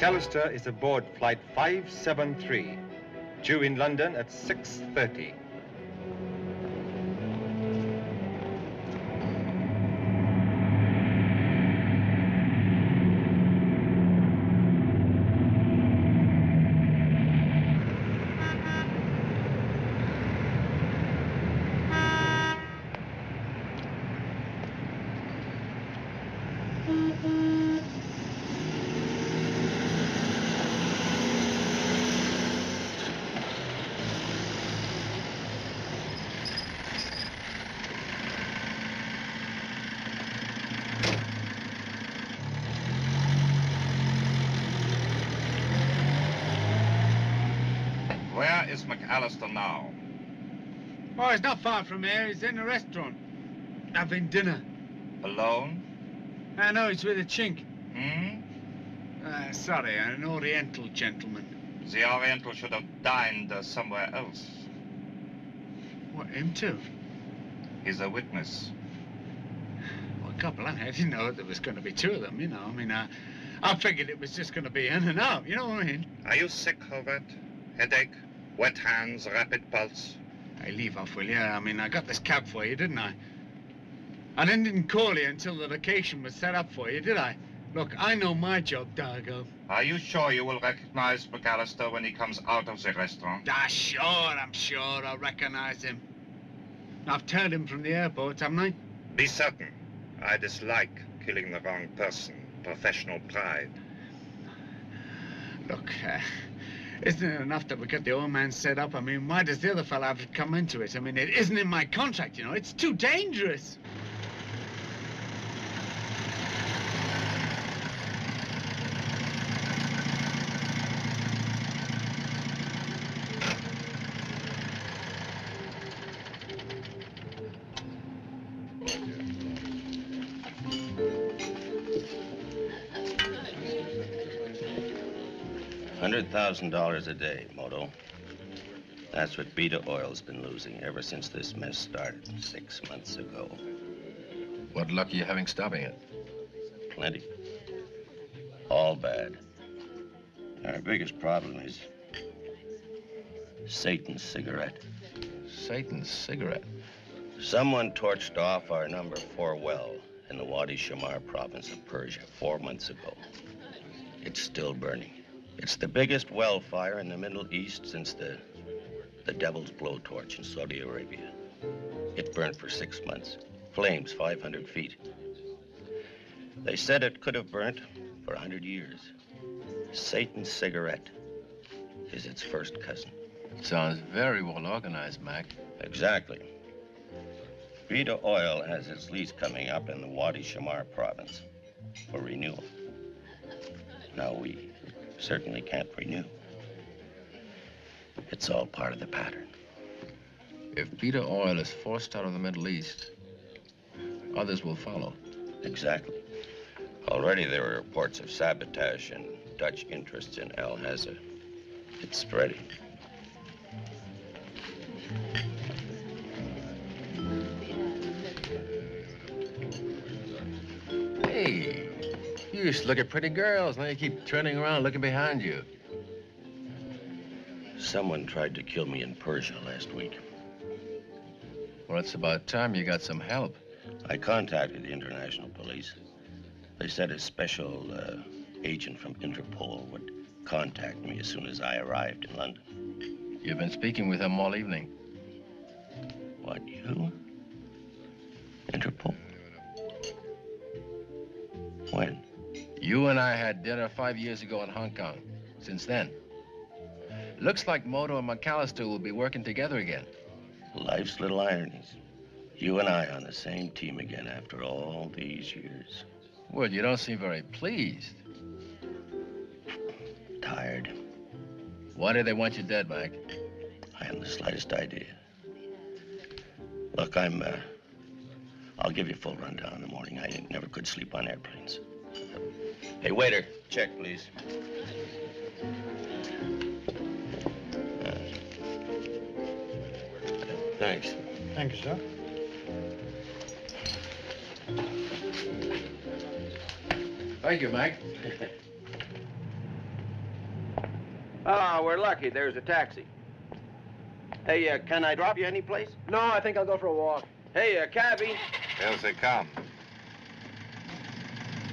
McAllister is aboard flight 573, due in London at 6:30. Where is McAllister now? Oh, he's not far from here. He's in a restaurant, having dinner. Alone? I know, he's with a chink. Hmm? Sorry, an Oriental gentleman. The Oriental should have dined somewhere else. What, him too? He's a witness. Well, God bless me, I didn't know there was going to be two of them, you know. I mean, I figured it was just going to be in and out, you know what I mean? Are you sick, Hobart? Headache? Wet hands? Rapid pulse? Hey, leave off, will you? I mean, I got this cab for you, didn't I? I didn't call you until the vacation was set up for you, did I? Look, I know my job, Dargo. Are you sure you will recognize McAllister when he comes out of the restaurant? Sure, I'm sure I'll recognize him. I've turned him from the airport, haven't I? Be certain. I dislike killing the wrong person. Professional pride. Look, isn't it enough that we got the old man set up? I mean, why does the other fella have to come into it? I mean, it isn't in my contract, you know. It's too dangerous. $100,000 a day, Moto. That's what Beta Oil's been losing ever since this mess started 6 months ago. What luck are you having stopping it? Plenty. All bad. Our biggest problem is Satan's cigarette. Satan's cigarette? Someone torched off our number 4 well in the Wadi Shamar province of Persia 4 months ago. It's still burning. It's the biggest well fire in the Middle East since the Devil's Blowtorch in Saudi Arabia. It burned for 6 months. Flames 500 feet. They said it could have burnt for 100 years. Satan's cigarette is its first cousin. Sounds very well organized, Mac. Exactly. Beta Oil has its lease coming up in the Wadi Shamar province for renewal. Now, we certainly can't renew. It's all part of the pattern. If Beta Oil is forced out of the Middle East, others will follow. Exactly. Already there are reports of sabotage and Dutch interests in Al Hazza. It's spreading. Hey, you used to look at pretty girls. Now you keep turning around looking behind you. Someone tried to kill me in Persia last week. Well, it's about time you got some help. I contacted the international police. They said a special agent from Interpol would contact me as soon as I arrived in London. You've been speaking with them all evening. What, you? Interpol? When? You and I had dinner 5 years ago in Hong Kong. Since then. Looks like Moto and McAllister will be working together again. Life's little ironies. You and I on the same team again after all these years. Well, you don't seem very pleased. Tired. Why do they want you dead, Mike? I haven't the slightest idea. Look, I'll give you a full rundown in the morning. I never could sleep on airplanes. Hey, waiter, check, please. Thanks. Thank you, sir. Thank you, Mike. Ah, we're lucky. There's a taxi. Hey, can I drop you any place? No, I think I'll go for a walk. Hey, cabbie. Here they come.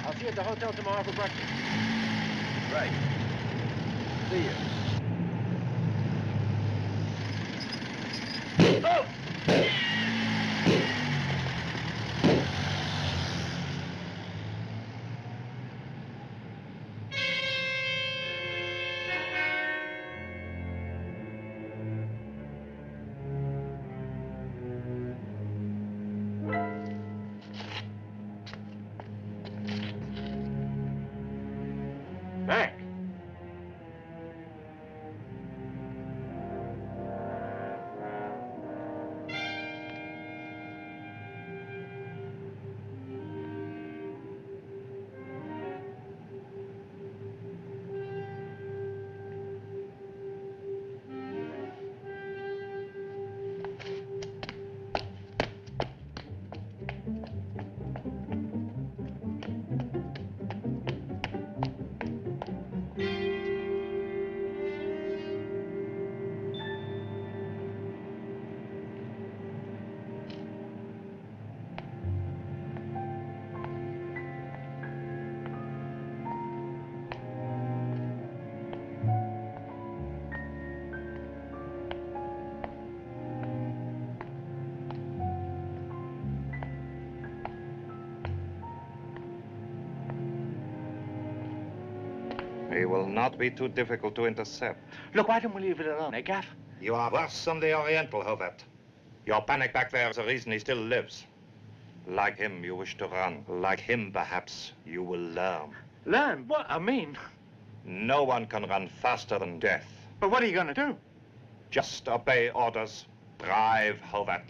I'll see you at the hotel tomorrow for breakfast. Right. See you. Oh! Mac. He will not be too difficult to intercept. Look, why don't we leave it alone, eh, Gaff? You are worse than the Oriental, Hobart. Your panic back there is the reason he still lives. Like him, you wish to run. Like him, perhaps, you will learn. Learn? What? I mean... No one can run faster than death. But what are you going to do? Just obey orders. Drive, Hobart.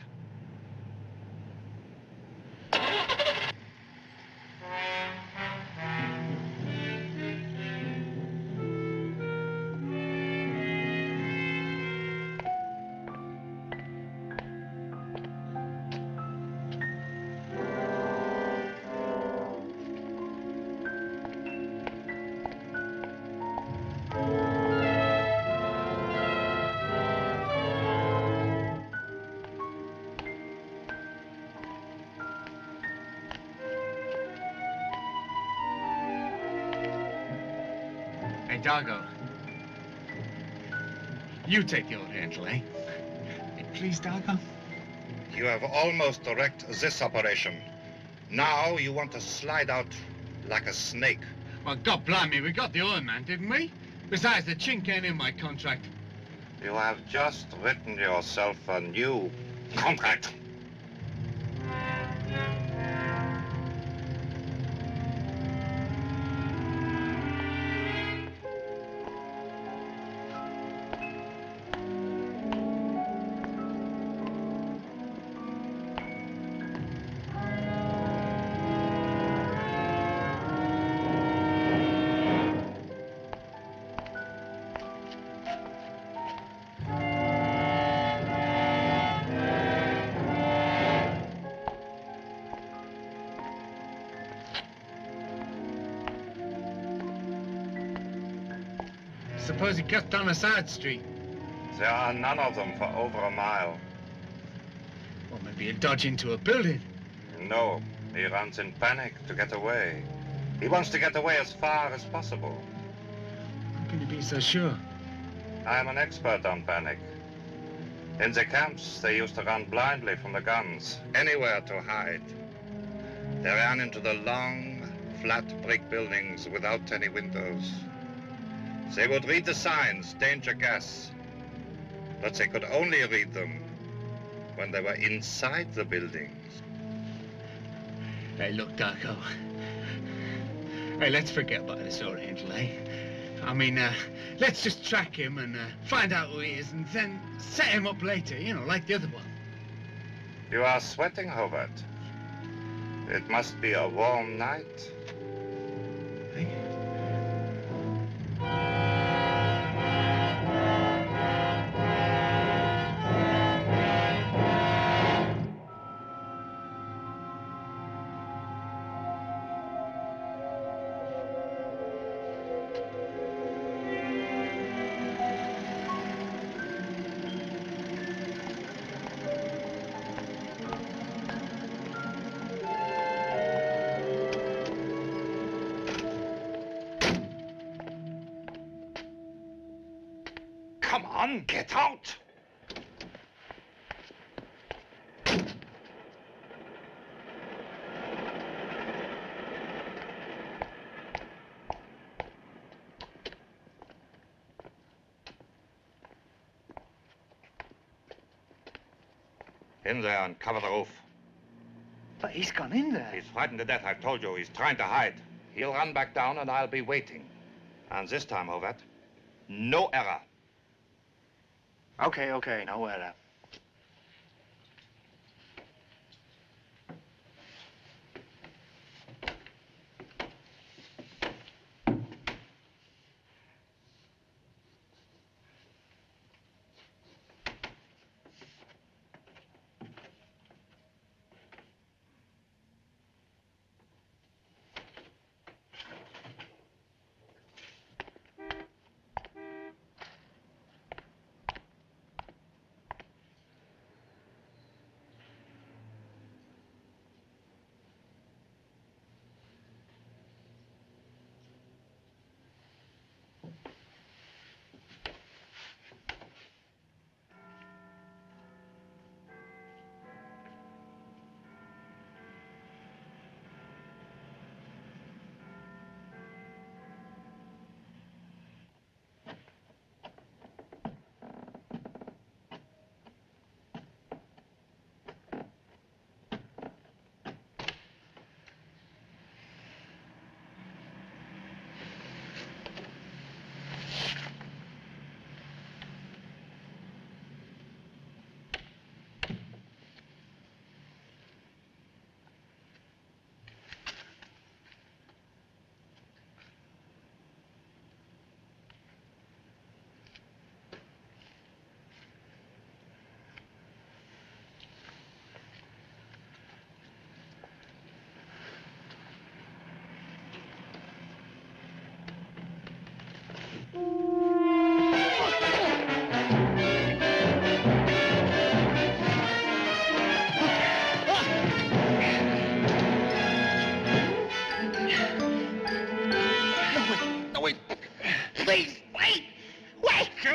Hey, Dargo. You take the old handle, eh? Hey, please, Dargo. You have almost wrecked this operation. Now you want to slide out like a snake. Well, God blimey, we got the oil man, didn't we? Besides, the chink ain't in my contract. You have just written yourself a new contract. Suppose he cuts down a side street. There are none of them for over a mile. Or maybe he'll dodge into a building. No, he runs in panic to get away. He wants to get away as far as possible. How can you be so sure? I am an expert on panic. In the camps, they used to run blindly from the guns, anywhere to hide. They ran into the long, flat brick buildings without any windows. They would read the signs, danger gas, but they could only read them when they were inside the buildings. Hey, look, Darko. Hey, let's forget about this Oriental, eh? I mean, let's just track him and find out who he is and then set him up later, you know, like the other one. You are sweating, Hobart. It must be a warm night. Hey? gun, get out! In there and cover the roof. But he's gone in there. He's frightened to death, I've told you. He's trying to hide. He'll run back down and I'll be waiting. And this time, Ovett, no error. Okay, no error.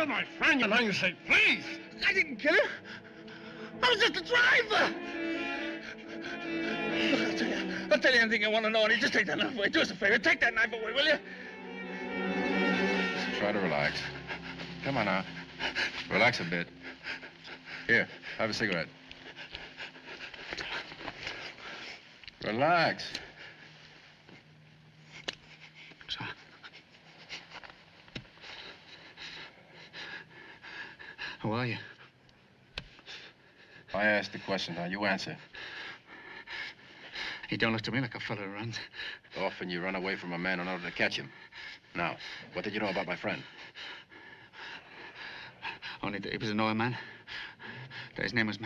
My friend, you're not going to say please. I didn't kill him. I was just a driver. Look, I'll tell you anything you want to know, and you just take that knife away. Do us a favor. Take that knife away, will you? Try to relax. Come on now. Relax a bit. Here, have a cigarette. Relax. Who are you? I asked the question, now you answer. He don't look to me like a fella who runs. Often you run away from a man in order to catch him. Now, what did you know about my friend? Only that he was an oil man. That his name was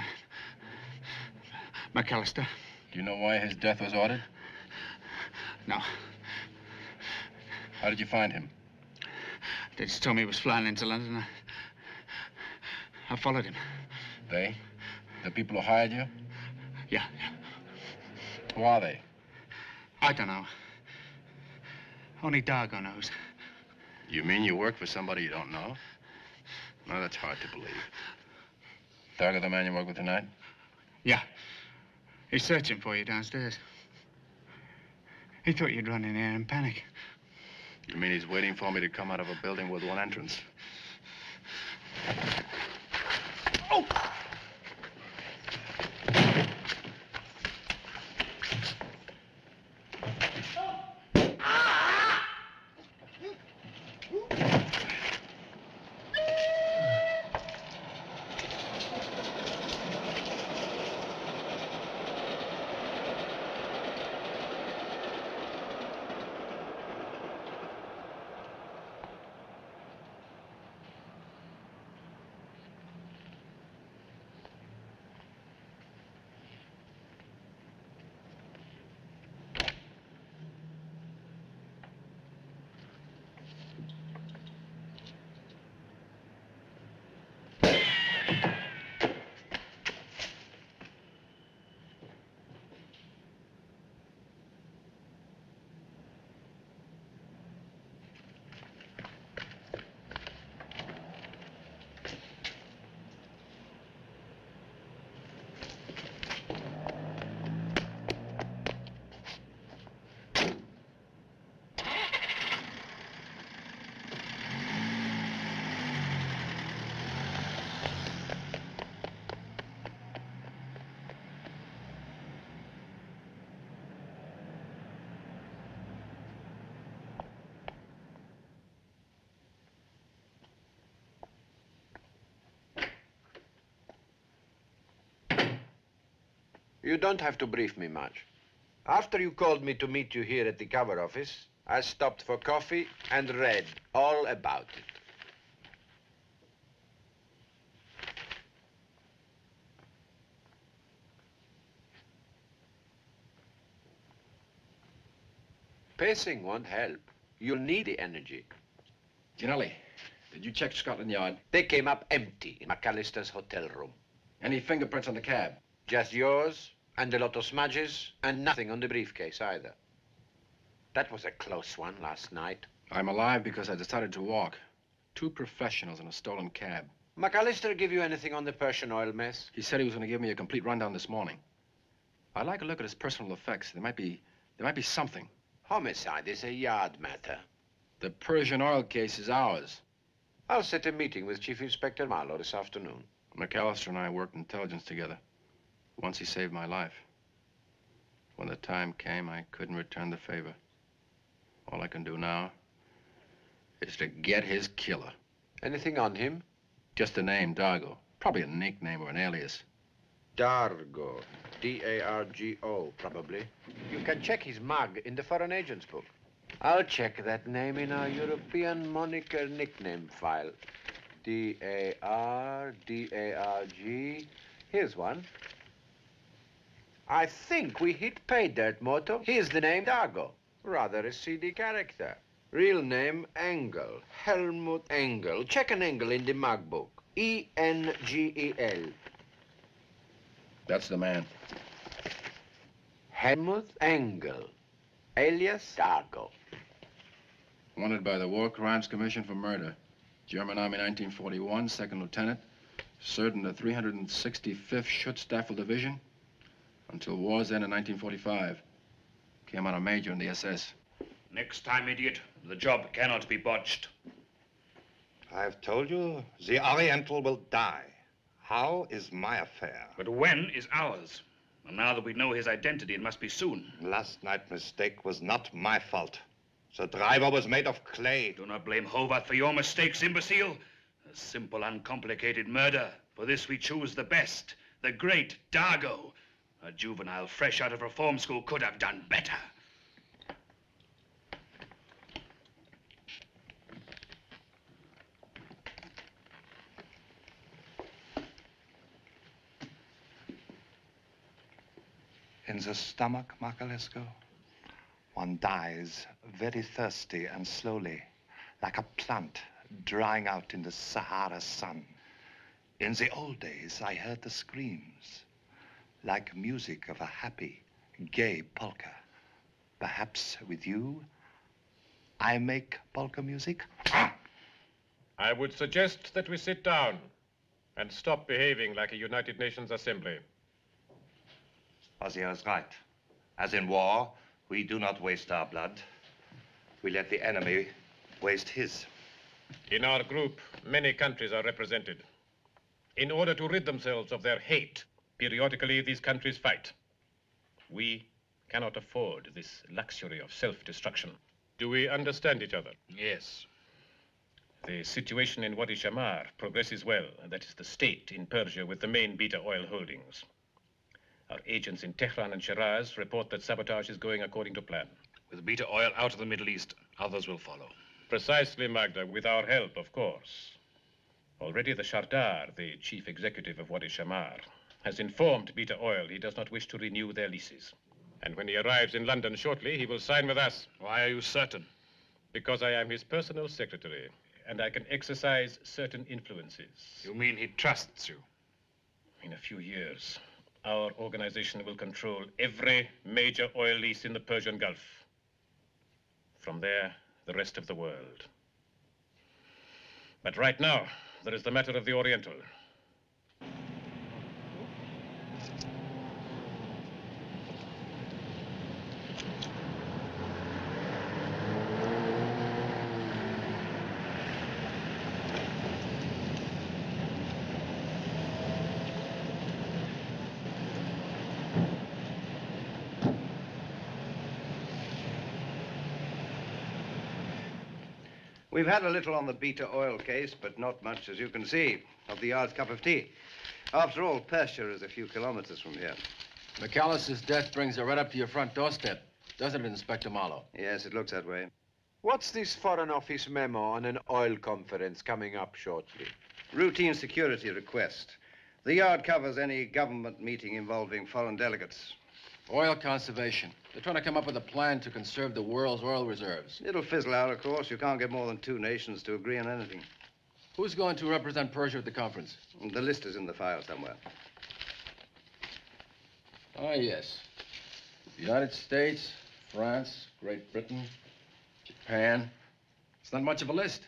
McAllister. Do you know why his death was ordered? No. How did you find him? They just told me he was flying into London. I followed him. They? The people who hired you? Yeah. Who are they? I don't know. Only Dargo knows. You mean you work for somebody you don't know? No, that's hard to believe. Dargo the man you work with tonight? Yeah. He's searching for you downstairs. He thought you'd run in here in panic. You mean he's waiting for me to come out of a building with one entrance? Oh! You don't have to brief me much. After you called me to meet you here at the cover office, I stopped for coffee and read all about it. Pacing won't help. You'll need the energy. Ginelli, did you check Scotland Yard? They came up empty in McAllister's hotel room. Any fingerprints on the cab? Just yours and a lot of smudges and nothing on the briefcase either. That was a close one last night. I'm alive because I decided to walk. 2 professionals in a stolen cab. McAllister give you anything on the Persian oil mess? He said he was going to give me a complete rundown this morning. I'd like a look at his personal effects. There might be something. Homicide is a yard matter. The Persian oil case is ours. I'll set a meeting with Chief Inspector Marlowe this afternoon. McAllister and I worked intelligence together. Once he saved my life. When the time came, I couldn't return the favor. All I can do now is to get his killer. Anything on him? Just a name, Dargo. Probably a nickname or an alias. Dargo. D-A-R-G-O, probably. You can check his mug in the foreign agent's book. I'll check that name in our European moniker nickname file. D-A-R-D-A-R-G. Here's one. I think we hit pay dirt, Moto. Here's the name Dargo. Rather a seedy character. Real name, Engel. Helmut Engel. Check an Engel in the mug book. E-N-G-E-L. That's the man. Helmut Engel, alias Dargo. Wanted by the War Crimes Commission for murder. German Army 1941, second lieutenant. Served in the 365th Schutzstaffel Division until war's end in 1945. Came out a major in the SS. Next time, idiot. The job cannot be botched. I've told you, the Oriental will die. How is my affair? But when is ours? And now that we know his identity, it must be soon. Last night's mistake was not my fault. The driver was made of clay. Do not blame Hobart for your mistakes, imbecile. A simple, uncomplicated murder. For this we choose the best, the great Dargo. A juvenile fresh out of reform school could have done better. In the stomach, Macalesco, one dies very thirsty and slowly, like a plant drying out in the Sahara sun. In the old days, I heard the screams, like music of a happy, gay polka. Perhaps with you, I make polka music? I would suggest that we sit down and stop behaving like a United Nations assembly. Ozzy is right. As in war, we do not waste our blood. We let the enemy waste his. In our group, many countries are represented. In order to rid themselves of their hate, periodically these countries fight. We cannot afford this luxury of self-destruction. Do we understand each other? Yes. The situation in Wadi Shamar progresses well, and that is the state in Persia with the main beta oil holdings. Our agents in Tehran and Shiraz report that sabotage is going according to plan. With beta oil out of the Middle East, others will follow. Precisely, Magda, with our help, of course. Already the Shardar, the chief executive of Wadi Shamar, has informed Beta Oil he does not wish to renew their leases. And when he arrives in London shortly, he will sign with us. Why are you certain? Because I am his personal secretary, and I can exercise certain influences. You mean he trusts you? In a few years, our organization will control every major oil lease in the Persian Gulf. From there, the rest of the world. But right now, there is the matter of the Oriental. We've had a little on the Beta Oil case, but not much, as you can see, of the yard's cup of tea. After all, Persia is a few kilometers from here. McAllister's death brings her right up to your front doorstep, doesn't it, Inspector Marlowe? Yes, it looks that way. What's this Foreign Office memo on an oil conference coming up shortly? Routine security request. The yard covers any government meeting involving foreign delegates. Oil conservation. They're trying to come up with a plan to conserve the world's oil reserves. It'll fizzle out, of course. You can't get more than 2 nations to agree on anything. Who's going to represent Persia at the conference? The list is in the file somewhere. Oh, yes. The United States, France, Great Britain, Japan. It's not much of a list.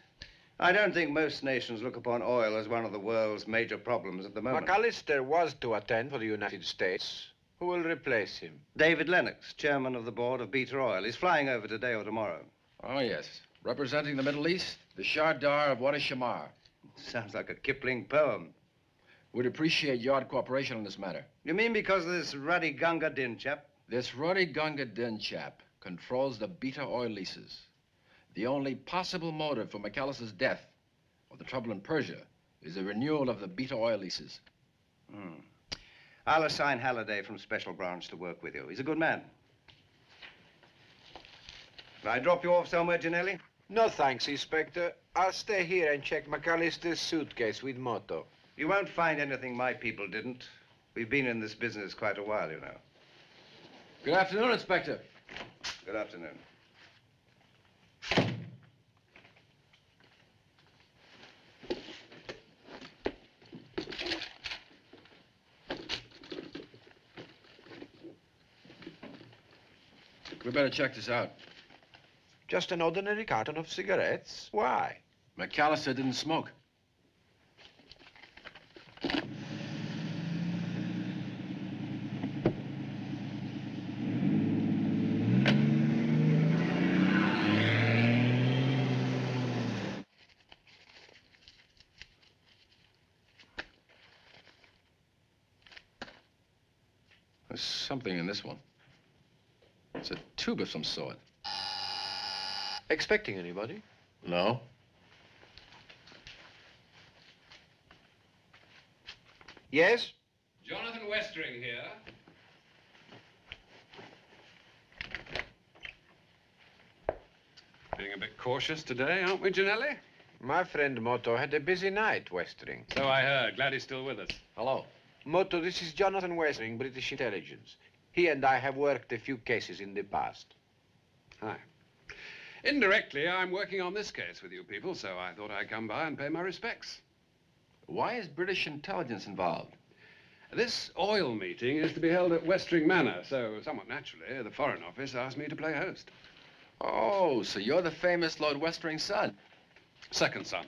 I don't think most nations look upon oil as one of the world's major problems at the moment. McAllister was to attend for the United States. Who will replace him? David Lennox, chairman of the board of Beta Oil. He's flying over today or tomorrow. Oh, yes. Representing the Middle East, the Shardar of Wadi Shamar. Sounds like a Kipling poem. We'd appreciate yard cooperation on this matter. You mean because of this Ruddy Gunga Din chap? This Ruddy Gunga Din chap controls the Beta Oil leases. The only possible motive for McAllister's death, or the trouble in Persia, is a renewal of the Beta Oil leases. I'll assign Halliday from Special Branch to work with you. He's a good man. Can I drop you off somewhere, Ginelli? No, thanks, Inspector. I'll stay here and check McAllister's suitcase with Moto. You won't find anything my people didn't. We've been in this business quite a while, you know. Good afternoon, Inspector. Good afternoon. We better check this out. Just an ordinary carton of cigarettes? Why? McAllister didn't smoke. There's something in this one. It's a tube of some sort. Expecting anybody? No. Yes? Jonathan Westring here. Being a bit cautious today, aren't we, Ginelli? My friend Moto had a busy night, Westring. So I heard. Glad he's still with us. Hello. Moto, this is Jonathan Westring, British intelligence. He and I have worked a few cases in the past. Hi. Indirectly, I'm working on this case with you people, so I thought I'd come by and pay my respects. Why is British intelligence involved? This oil meeting is to be held at Westring Manor, so somewhat naturally, the Foreign Office asked me to play host. Oh, so you're the famous Lord Westring's son. Second son.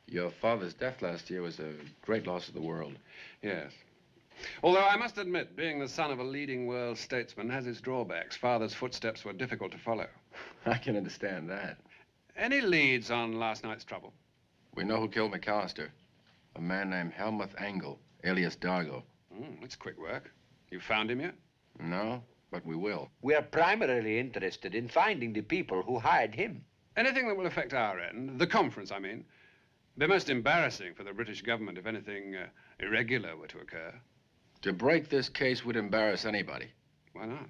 Your father's death last year was a great loss to the world. Yes. Although I must admit, being the son of a leading world statesman has its drawbacks. Father's footsteps were difficult to follow. I can understand that. Any leads on last night's trouble? We know who killed McAllister. A man named Helmuth Engel, alias Dargo. That's quick work. You found him yet? No, but we will. We are primarily interested in finding the people who hired him. Anything that will affect our end, the conference, I mean. Be most embarrassing for the British government if anything irregular were to occur. To break this case would embarrass anybody. Why not?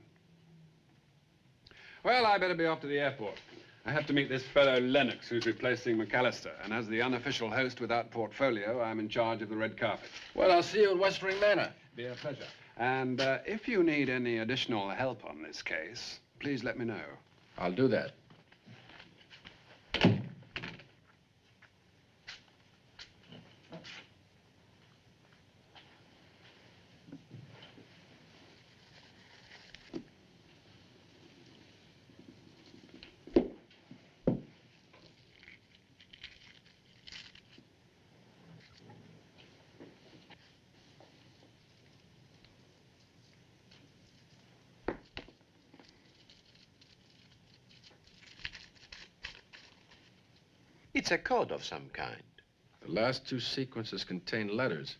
Well, I better be off to the airport. I have to meet this fellow Lennox, who's replacing McAllister. And as the unofficial host without portfolio, I'm in charge of the red carpet. Well, I'll see you at Westring Manor. Be a pleasure. And if you need any additional help on this case, please let me know. I'll do that. It's a code of some kind. The last 2 sequences contain letters.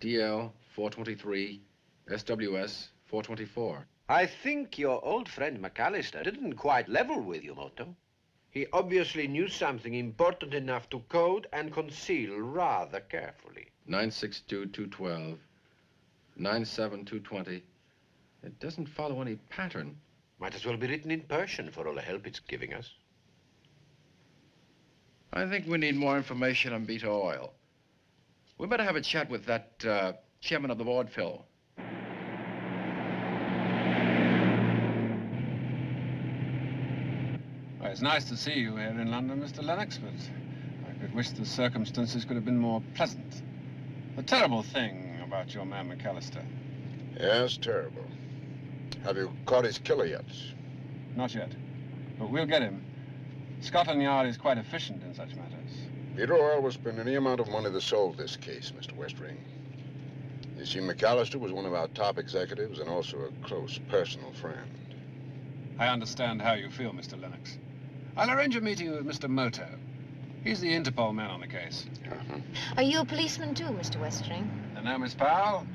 DL 423, SWS 424. I think your old friend McAllister didn't quite level with you, Moto. He obviously knew something important enough to code and conceal rather carefully. 962-212, 97220, It doesn't follow any pattern. Might as well be written in Persian for all the help it's giving us. I think we need more information on Moto oil. We better have a chat with that chairman of the board fellow. Well, it's nice to see you here in London, Mr. Lennox, but I could wish the circumstances could have been more pleasant. The terrible thing about your man McAllister. Yes, terrible. Have you caught his killer yet? Not yet, but we'll get him. Scotland Yard is quite efficient in such matters. Moto Oil will spend any amount of money to solve this case, Mr. Westring. You see, McAllister was one of our top executives and also a close personal friend. I understand how you feel, Mr. Lennox. I'll arrange a meeting with Mr. Moto. He's the Interpol man on the case. Are you a policeman too, Mr. Westring? No, Miss Powell.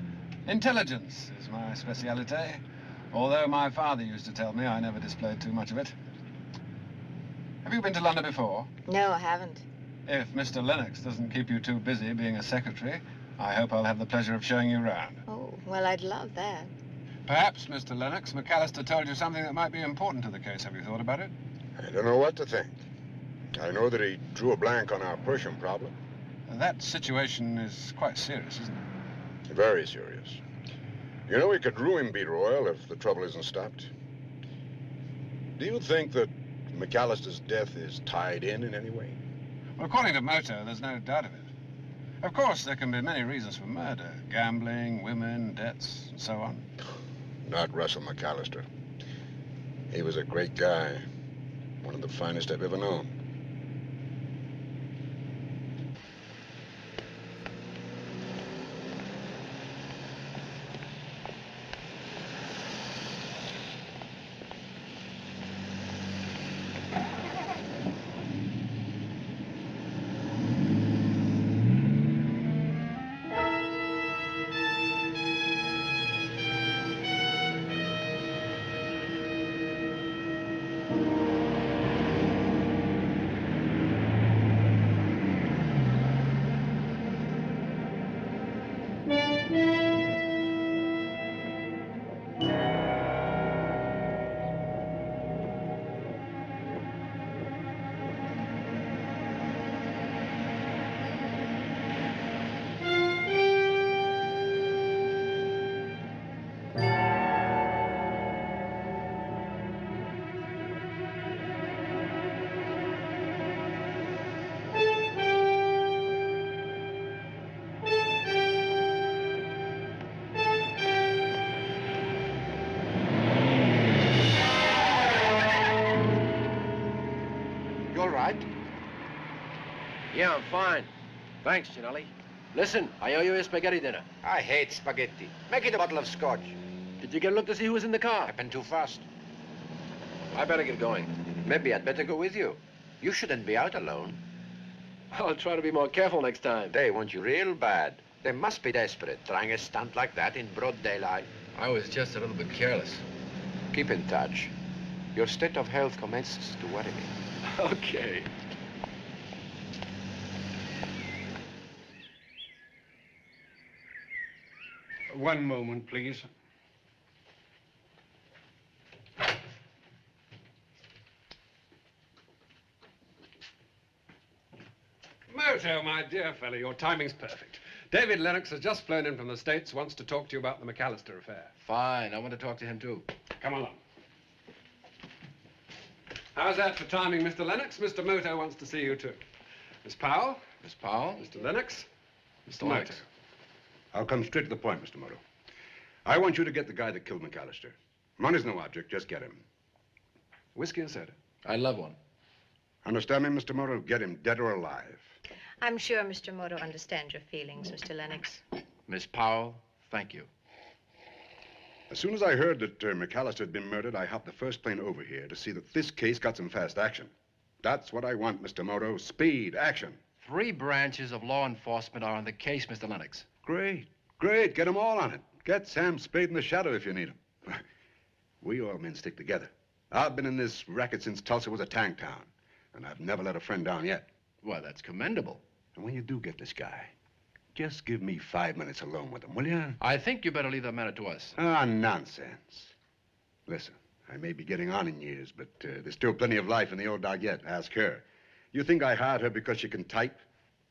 Intelligence is my speciality. Although my father used to tell me I never displayed too much of it. Have you been to London before? No, I haven't. If Mr. Lennox doesn't keep you too busy being a secretary, I hope I'll have the pleasure of showing you round. Oh, well, I'd love that. Perhaps, Mr. Lennox, McAllister told you something that might be important to the case. Have you thought about it? I don't know what to think. I know that he drew a blank on our Persian problem. That situation is quite serious, isn't it? Very serious. You know, we could ruin Moto Oil if the trouble isn't stopped. Do you think that McAllister's death is tied in any way? Well, according to Moto, there's no doubt of it. Of course, there can be many reasons for murder. Gambling, women, debts, and so on. Not Russell McAllister. He was a great guy. One of the finest I've ever known. Yeah, I'm fine. Thanks, Ginelli. Listen, I owe you a spaghetti dinner. I hate spaghetti. Make it a bottle of scotch. Did you get a look to see who was in the car? Happened too fast. I better get going. Maybe I'd better go with you. You shouldn't be out alone. I'll try to be more careful next time. They want you real bad. They must be desperate, trying a stunt like that in broad daylight. I was just a little bit careless. Keep in touch. Your state of health commences to worry me. Okay. One moment, please. Moto, my dear fellow, your timing's perfect. David Lennox has just flown in from the States, wants to talk to you about the McAllister affair. Fine, I want to talk to him too. Come along. How's that for timing, Mr. Lennox? Mr. Moto wants to see you too. Miss Powell? Miss Powell? Mr. Lennox? Mr. Lennox. Moto. I'll come straight to the point, Mr. Moto. I want you to get the guy that killed McAllister. Money's no object, just get him. Whiskey or soda? I love one. Understand me, Mr. Moto? Get him dead or alive. I'm sure Mr. Moto understands your feelings, Mr. Lennox. Miss Powell, thank you. As soon as I heard that McAllister had been murdered, I hopped the first plane over here to see that this case got some fast action. That's what I want, Mr. Moto. Speed, action. 3 branches of law enforcement are on the case, Mr. Lennox. Great, great. Get them all on it. Get Sam Spade in the shadow if you need him. We all men stick together. I've been in this racket since Tulsa was a tank town, and I've never let a friend down yet. Well, that's commendable. And when you do get this guy, just give me 5 minutes alone with them, will you? I think you better leave that matter to us. Ah, nonsense. Listen, I may be getting on in years, but there's still plenty of life in the old dog yet. Ask her. You think I hired her because she can type?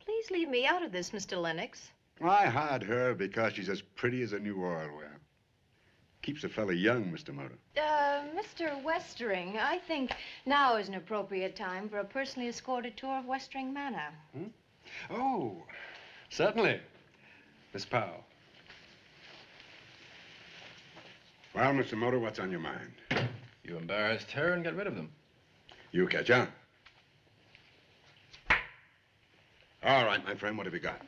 Please leave me out of this, Mr. Lennox. I hired her because she's as pretty as a new oil well. Keeps a fella young, Mr. Moto. Mr. Westering, I think now is an appropriate time for a personally escorted tour of Westering Manor. Hmm? Oh, certainly. Miss Powell. Well, Mr. Moto, what's on your mind? You embarrassed her and get rid of them. You catch on. All right, my friend, what have you got?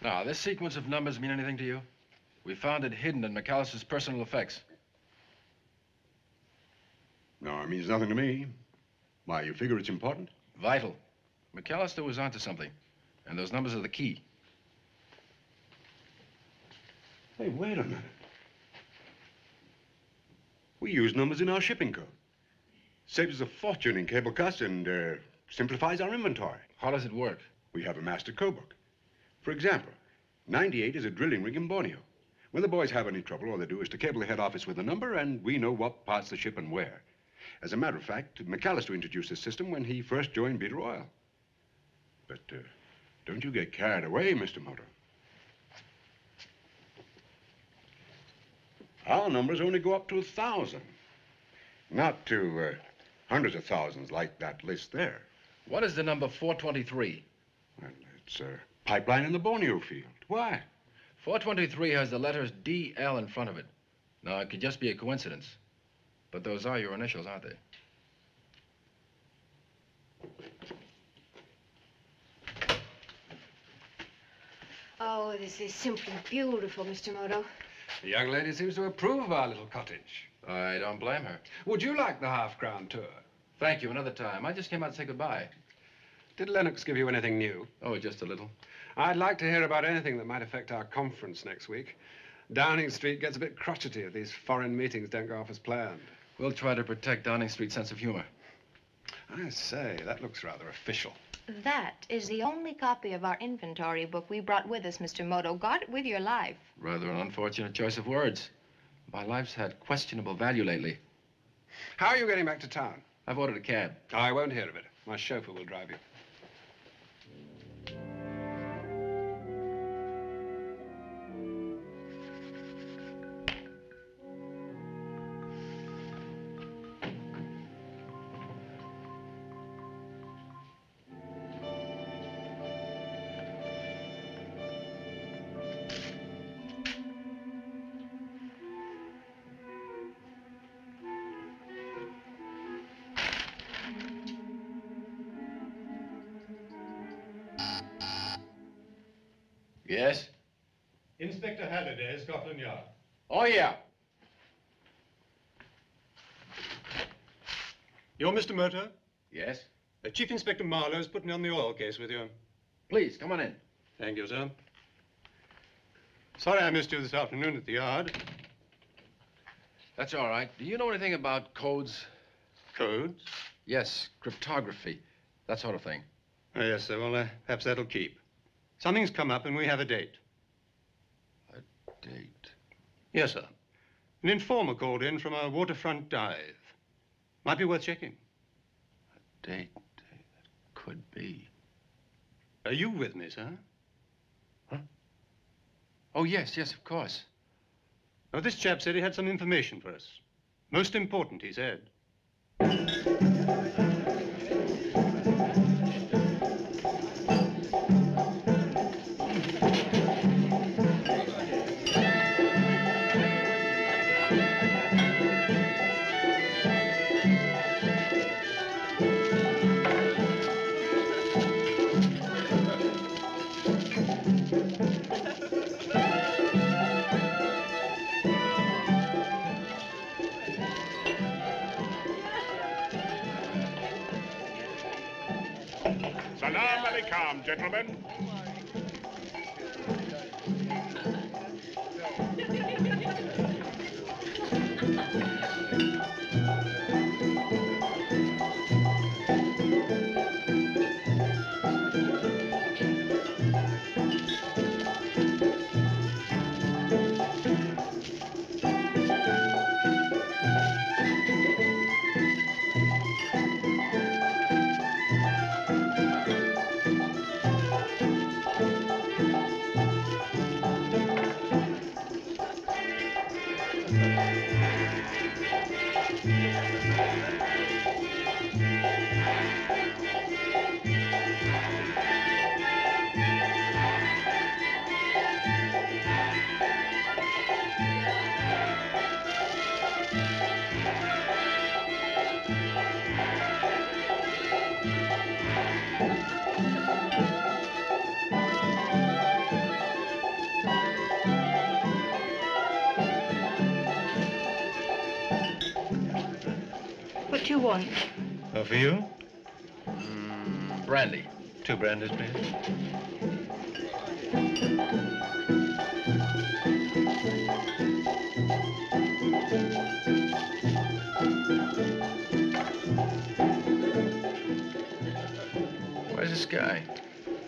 Now, this sequence of numbers mean anything to you? We found it hidden in McAllister's personal effects. No, it means nothing to me. Why, you figure it's important? Vital. McAllister was onto something, and those numbers are the key. Hey, wait a minute. We use numbers in our shipping code. Saves us a fortune in cable costs and simplifies our inventory. How does it work? We have a master code book. For example, 98 is a drilling rig in Borneo. When the boys have any trouble, all they do is to cable the head office with a number, and we know what parts the ship and where. As a matter of fact, McAllister introduced this system when he first joined Beater Oil. But don't you get carried away, Mr. Moto. Our numbers only go up to 1,000. Not to hundreds of thousands like that list there. What is the number 423? Well, it's a pipeline in the Borneo field. Why? 423 has the letters DL in front of it. Now, it could just be a coincidence. But those are your initials, aren't they? Oh, this is simply beautiful, Mr. Moto. The young lady seems to approve of our little cottage. I don't blame her. Would you like the half-crown tour? Thank you, another time. I just came out to say goodbye. Did Lennox give you anything new? Oh, just a little. I'd like to hear about anything that might affect our conference next week. Downing Street gets a bit crotchety if these foreign meetings don't go off as planned. We'll try to protect Downing Street's sense of humor. I say, that looks rather official. That is the only copy of our inventory book we brought with us, Mr. Moto. Got it with your life. Rather an unfortunate choice of words. My life's had questionable value lately. How are you getting back to town? I've ordered a cab. I won't hear of it. My chauffeur will drive you. Yes? Inspector Halliday, Scotland Yard. Oh, yeah. You're Mr. Moto? Yes? Chief Inspector Marlowe's put me on the oil case with you. Please, come on in. Thank you, sir. Sorry I missed you this afternoon at the yard. That's all right. Do you know anything about codes? Codes? Yes, cryptography, that sort of thing. Oh, yes, sir. Well, perhaps that'll keep. Something's come up and we have a date. A date? Yes, sir. An informer called in from a waterfront dive. Might be worth checking. A date? That could be. Are you with me, sir? Huh? Oh, yes, of course. Now, this chap said he had some information for us. Most important, he said. Salam alaikum, gentlemen. What do you want? Oh, for you? Brandy. 2 brandies, please. Where's this guy?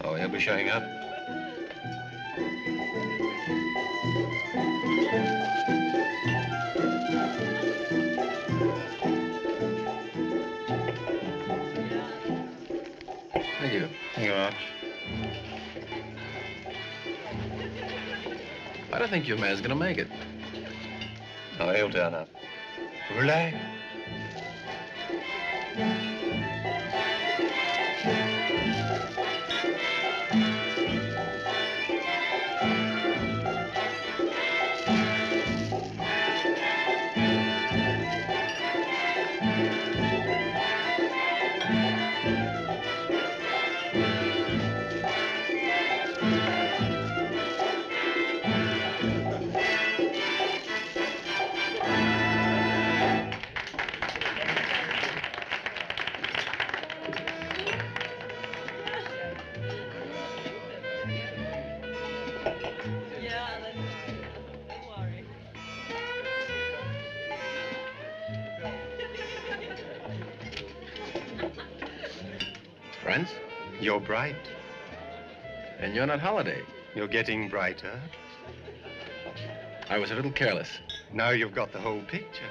Oh, he'll be showing up. Thank you. Thank you much. I don't think your man's gonna make it. Oh, he'll turn up. Relax. Friends? You're bright. And you're not Holiday. You're getting brighter. I was a little careless. Now you've got the whole picture.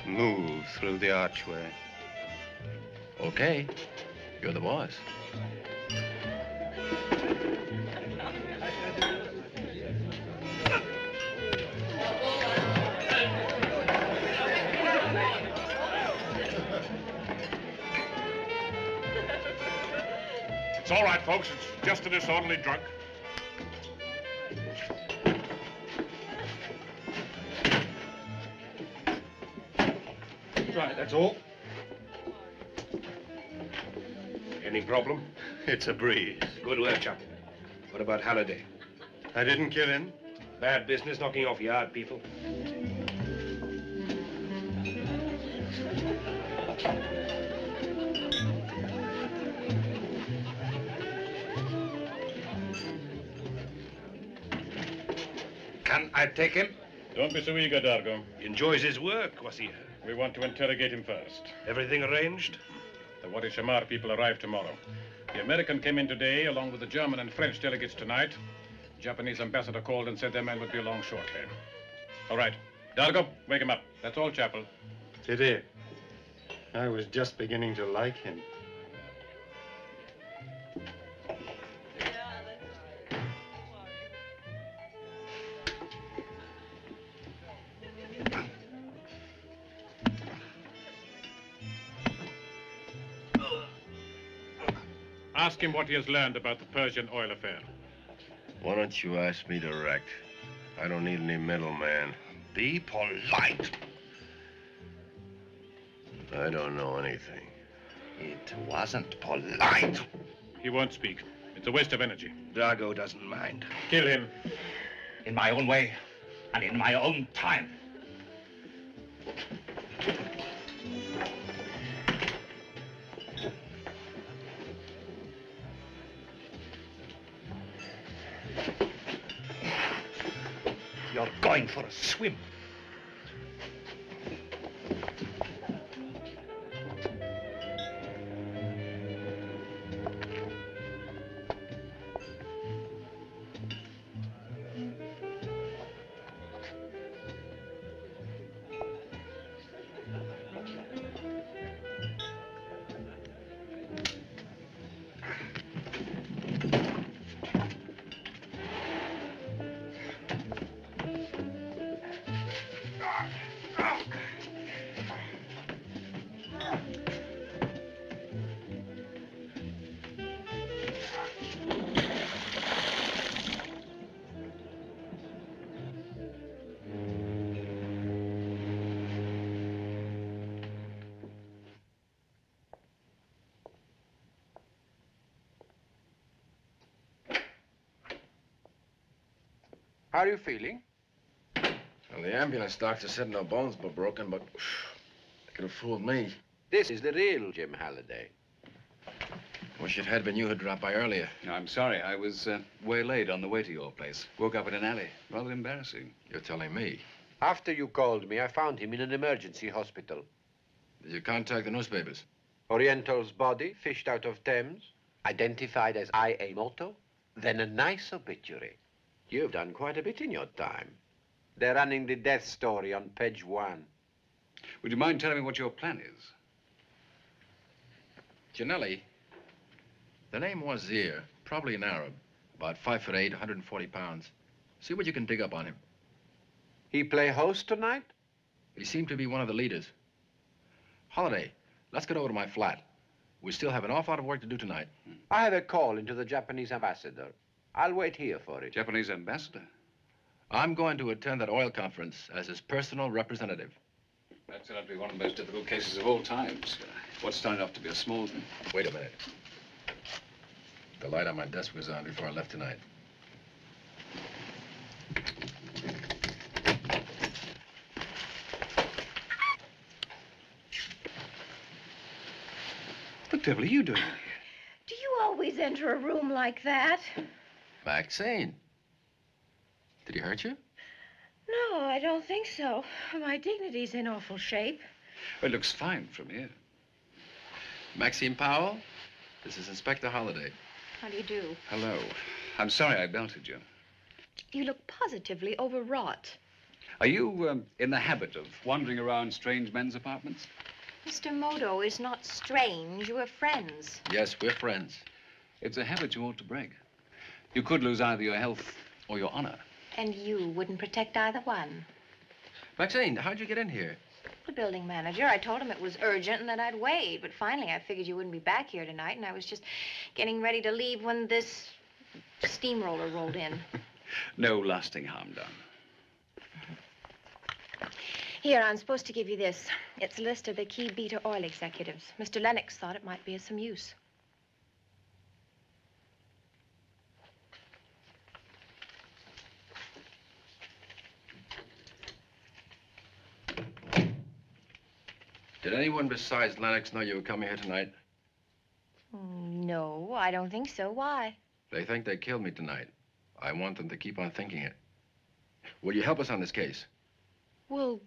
Move through the archway. Okay. You're the boss. It's all right, folks. It's just a disorderly drunk. Right, that's all. Any problem? It's a breeze. Good work, chap. What about Halliday? I didn't kill him. Bad business knocking off yard people. Can I take him? Don't be so eager, Dargo. He enjoys his work, was he? We want to interrogate him first. Everything arranged? The Wadi Shamar people arrive tomorrow. The American came in today, along with the German and French delegates tonight. The Japanese ambassador called and said their men would be along shortly. All right. Dargo, wake him up. That's all, Chapel. Did he? I was just beginning to like him. Ask him what he has learned about the Persian oil affair. Why don't you ask me direct? I don't need any middleman. Be polite. I don't know anything. It wasn't polite. He won't speak. It's a waste of energy. Dargo doesn't mind. Kill him. In my own way and in my own time. You're going for a swim. How are you feeling? Well, the ambulance doctor said no bones were broken, but they could have fooled me. This is the real Jim Halliday. Wish it had been you who dropped by earlier. No, I'm sorry. I was waylaid on the way to your place. Woke up in an alley. Rather embarrassing. You're telling me. After you called me, I found him in an emergency hospital. Did you contact the newspapers? Oriental's body fished out of Thames, identified as I.A. Moto, then a nice obituary. You've done quite a bit in your time. They're running the death story on page 1. Would you mind telling me what your plan is? Gianelli, the name Wazir, probably an Arab, about 5'8", 140 pounds. See what you can dig up on him. He play host tonight? He seemed to be one of the leaders. Holiday, let's get over to my flat. We still have an awful lot of work to do tonight. I have a call into the Japanese ambassador. I'll wait here for it. Japanese ambassador? I'm going to attend that oil conference as his personal representative. That's going to be one of the most difficult cases of all times. What's started off to be a small thing. Wait a minute. The light on my desk was on before I left tonight. What the devil are you doing in here? Do you always enter a room like that? Maxine. Did he hurt you? No, I don't think so. My dignity's in awful shape. Well, it looks fine from here. Maxine Powell, this is Inspector Holliday. How do you do? Hello. I'm sorry I belted you. You look positively overwrought. Are you in the habit of wandering around strange men's apartments? Mr. Moto is not strange. We're friends. Yes, we're friends. It's a habit you ought to break. You could lose either your health or your honor. And you wouldn't protect either one. Maxine, how'd you get in here? The building manager. I told him it was urgent and that I'd wait. But finally, I figured you wouldn't be back here tonight, and I was just getting ready to leave when this steamroller rolled in. No lasting harm done. Here, I'm supposed to give you this. It's a list of the key beta oil executives. Mr. Lennox thought it might be of some use. Did anyone besides Lennox know you were coming here tonight? No, I don't think so. Why? They think they killed me tonight. I want them to keep on thinking it. Will you help us on this case? Well,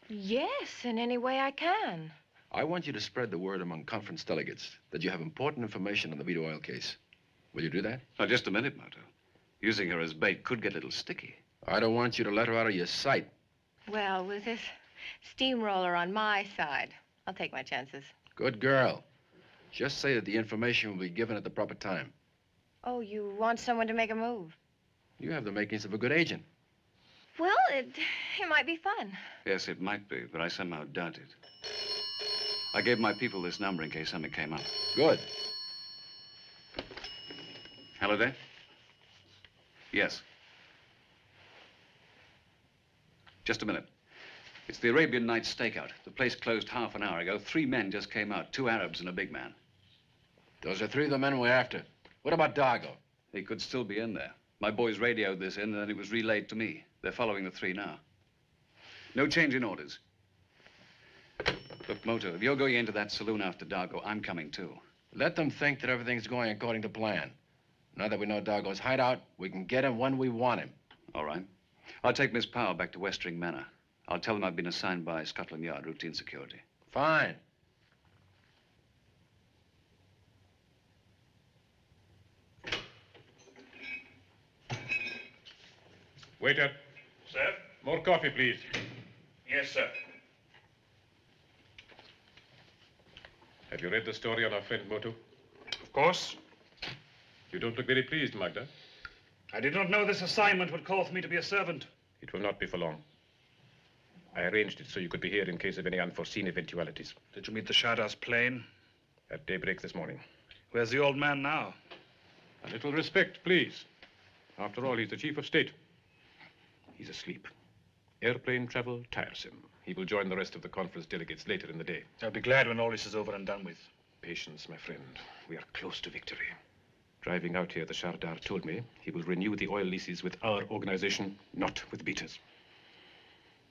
yes, in any way I can. I want you to spread the word among conference delegates that you have important information on the Vito oil case. Will you do that? Now, just a minute, Moto. Using her as bait could get a little sticky. I don't want you to let her out of your sight. Well, with this steamroller on my side, I'll take my chances. Good girl. Just say that the information will be given at the proper time. Oh, you want someone to make a move? You have the makings of a good agent. Well, it might be fun. Yes, it might be, but I somehow doubt it. I gave my people this number in case something came up. Good. Halliday? Yes. Just a minute. It's the Arabian Nights stakeout. The place closed half an hour ago. 3 men just came out, 2 Arabs and a big man. Those are 3 of the men we're after. What about Dargo? He could still be in there. My boys radioed this in, and then it was relayed to me. They're following the 3 now. No change in orders. Look, Moto, if you're going into that saloon after Dargo, I'm coming too. Let them think that everything's going according to plan. Now that we know Dargo's hideout, we can get him when we want him. All right. I'll take Miss Powell back to Westring Manor. I'll tell them I've been assigned by Scotland Yard routine security. Fine. Waiter. Sir? More coffee, please. Yes, sir. Have you read the story on our friend Moto? Of course. You don't look very pleased, Magda. I did not know this assignment would call for me to be a servant. It will not be for long. I arranged it so you could be here in case of any unforeseen eventualities. Did you meet the Shah's plane? At daybreak this morning. Where's the old man now? A little respect, please. After all, he's the chief of state. He's asleep. Airplane travel tires him. He will join the rest of the conference delegates later in the day. I'll be glad when all this is over and done with. Patience, my friend. We are close to victory. Driving out here, the Shardar told me he will renew the oil leases with our organization, not with Beaters.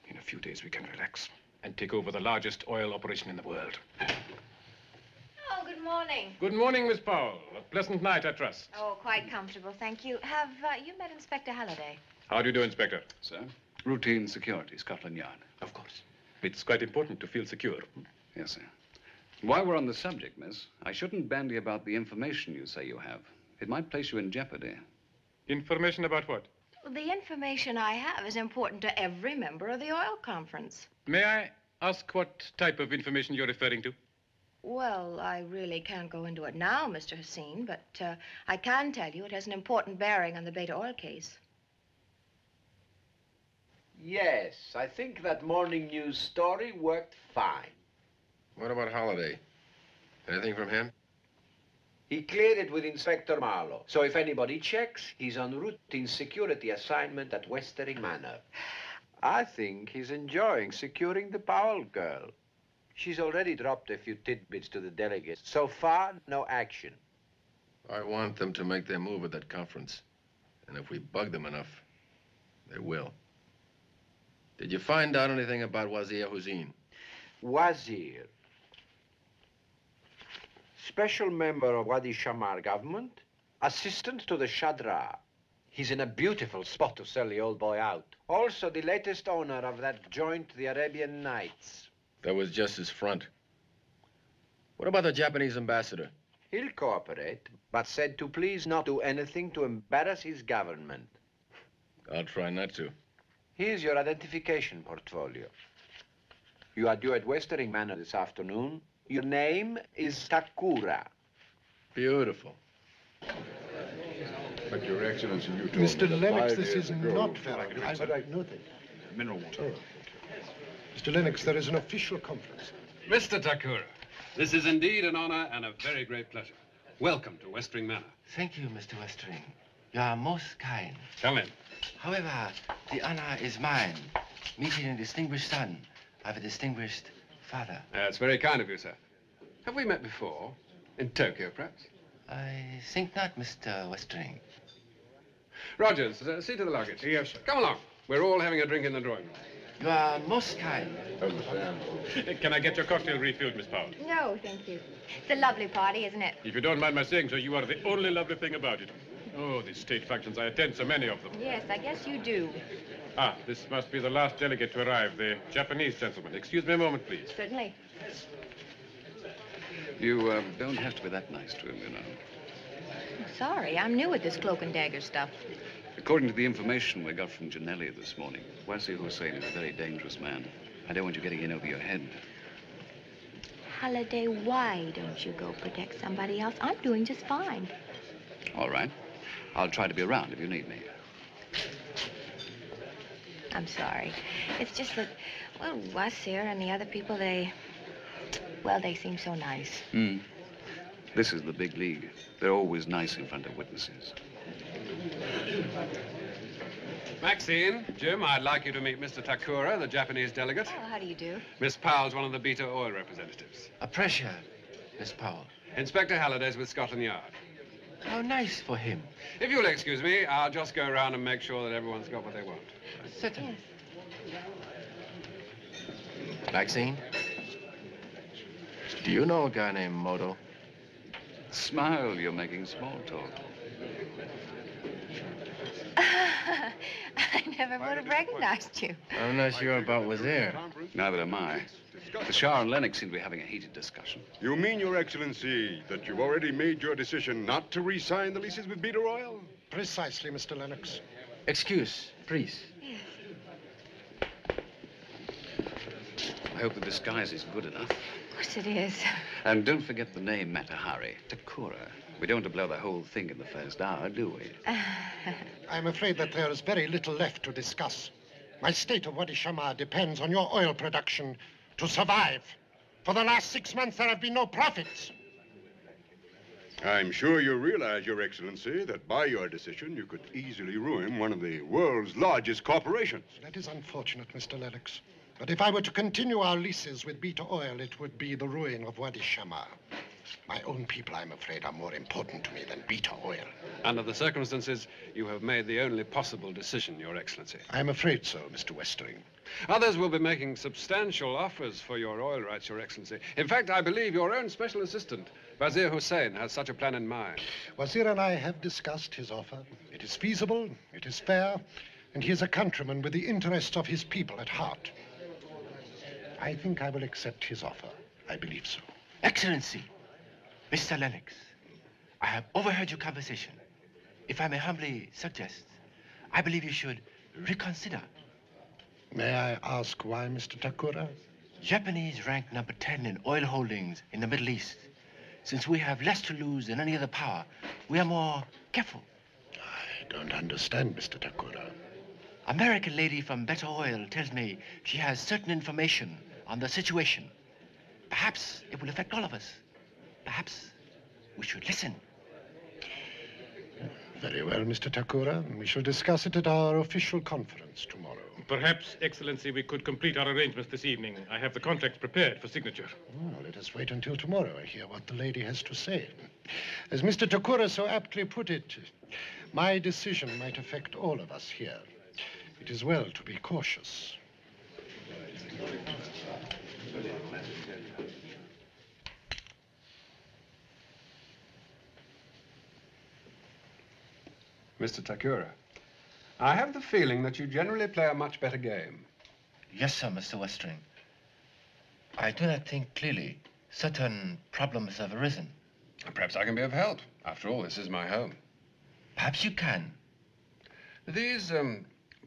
In a few days, we can relax and take over the largest oil operation in the world. Oh, good morning. Good morning, Miss Powell. A pleasant night, I trust. Oh, quite comfortable, thank you. Have you met Inspector Halliday? How do you do, Inspector? Sir? Routine security, Scotland Yard. Of course. It's quite important to feel secure. Yes, sir. While we're on the subject, miss, I shouldn't bandy about the information you say you have. It might place you in jeopardy. Information about what? The information I have is important to every member of the oil conference. May I ask what type of information you're referring to? Well, I really can't go into it now, Mr. Haseen, but I can tell you it has an important bearing on the Beta oil case. Yes, I think that morning news story worked fine. What about Halliday? Anything from him? He cleared it with Inspector Marlowe. So if anybody checks, he's on routine security assignment at Westering Manor. I think he's enjoying securing the Powell girl. She's already dropped a few tidbits to the delegates. So far, no action. I want them to make their move at that conference. And if we bug them enough, they will. Did you find out anything about Wazir Hussein? Wazir. Special member of Wadi Shamar government, assistant to the Shadra. He's in a beautiful spot to sell the old boy out. Also the latest owner of that joint, the Arabian Nights. That was just his front. What about the Japanese ambassador? He'll cooperate, but said to please not do anything to embarrass his government. I'll try not to. Here's your identification portfolio. You are due at Westering Manor this afternoon. Your name is Takura. Beautiful. But, Your Excellency, you told Mr. me Lennox, 5 this years is ago. not very nice. No, thank you. Mineral water. Mr. Lennox, there is an official conference. Mr. Takura, this is indeed an honor and a very great pleasure. Welcome to Westering Manor. Thank you, Mr. Westering. You are most kind. Come in. However, the honor is mine. Meeting a distinguished son of a distinguished father. That's very kind of you, sir. Have we met before? In Tokyo, perhaps? I think not, Mr. Westering. Rogers, see to the luggage. Yes, sir. Come along. We're all having a drink in the drawing room. You are most kind. Can I get your cocktail refilled, Miss Powell? No, thank you. It's a lovely party, isn't it? If you don't mind my saying so, you are the only lovely thing about it. Oh, these state functions, I attend so many of them. Yes, I guess you do. Ah, this must be the last delegate to arrive, the Japanese gentleman. Excuse me a moment, please. Certainly. You don't have to be that nice to him, you know. Sorry, I'm new at this cloak and dagger stuff. According to the information we got from Janelli this morning, Wasi Hussein is a very dangerous man. I don't want you getting in over your head. Halliday, why don't you go protect somebody else? I'm doing just fine. All right. I'll try to be around if you need me. I'm sorry. It's just that, well, Wasir and the other people, they seem so nice. This is the big league. They're always nice in front of witnesses. Maxine, Jim, I'd like you to meet Mr. Takura, the Japanese delegate. Oh, how do you do? Miss Powell's one of the Beta oil representatives. A pleasure, Miss Powell. Inspector Halliday's with Scotland Yard. How nice for him. If you'll excuse me, I'll just go around and make sure that everyone's got what they want. Certainly. Maxine, do you know a guy named Moto? Smile, you're making small talk. I never would have recognized you. I'm not sure about Wazir. Neither am I. The Shah and Lennox seem to be having a heated discussion. You mean, Your Excellency, that you've already made your decision not to re-sign the leases with Beta Oil? Precisely, Mr. Lennox. Excuse, please. I hope the disguise is good enough. Of course it is. And don't forget the name, Matahari. Takura. We don't want to blow the whole thing in the first hour, do we? I'm afraid that there is very little left to discuss. My state of Wadi Shamar depends on your oil production to survive. For the last 6 months, there have been no profits. I'm sure you realize, Your Excellency, that by your decision, you could easily ruin one of the world's largest corporations. That is unfortunate, Mr. Lennox. But if I were to continue our leases with Beta Oil, it would be the ruin of Wadi Shamar. My own people, I'm afraid, are more important to me than beta oil. Under the circumstances, you have made the only possible decision, Your Excellency. I'm afraid so, Mr. Westering. Others will be making substantial offers for your oil rights, Your Excellency. In fact, I believe your own special assistant, Wazir Hussain, has such a plan in mind. Wazir and I have discussed his offer. It is feasible, it is fair, and he is a countryman with the interests of his people at heart. I think I will accept his offer. I believe so. Excellency, Mr. Lennox, I have overheard your conversation. If I may humbly suggest, I believe you should reconsider. May I ask why, Mr. Takura? Japanese rank number 10 in oil holdings in the Middle East. Since we have less to lose than any other power, we are more careful. I don't understand, Mr. Takura. American lady from Better Oil tells me she has certain information on the situation. Perhaps it will affect all of us. Perhaps we should listen. Very well, Mr. Takura. We shall discuss it at our official conference tomorrow. Perhaps, Excellency, we could complete our arrangements this evening. I have the contracts prepared for signature. Oh, let us wait until tomorrow and hear what the lady has to say. As Mr. Takura so aptly put it, my decision might affect all of us here. It is well to be cautious. Mr. Takura, I have the feeling that you generally play a much better game. Yes, sir, Mr. Westering. I do not think clearly. Certain problems have arisen. Perhaps I can be of help. After all, this is my home. Perhaps you can. These